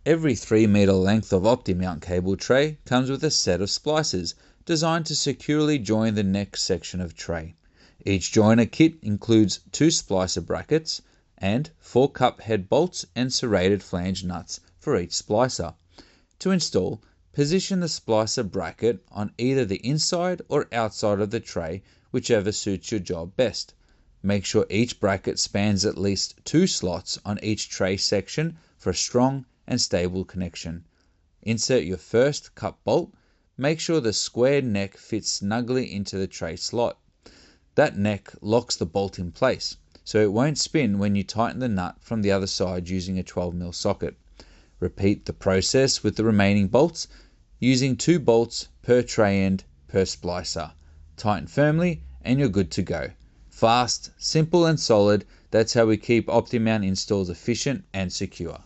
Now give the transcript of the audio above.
Every 3-meter length of OptiMount cable tray comes with a set of splicers designed to securely join the neck section of tray. Each joiner kit includes 2 splicer brackets and 4 cup head bolts and serrated flange nuts for each splicer. To install, position the splicer bracket on either the inside or outside of the tray, whichever suits your job best. Make sure each bracket spans at least 2 slots on each tray section for a strong and stable connection. Insert your first cup bolt. Make sure the square neck fits snugly into the tray slot. That neck locks the bolt in place, so it won't spin when you tighten the nut from the other side using a 12mm socket. Repeat the process with the remaining bolts, using 2 bolts per tray end per splicer. Tighten firmly and you're good to go. Fast, simple and solid, that's how we keep OptiMount installs efficient and secure.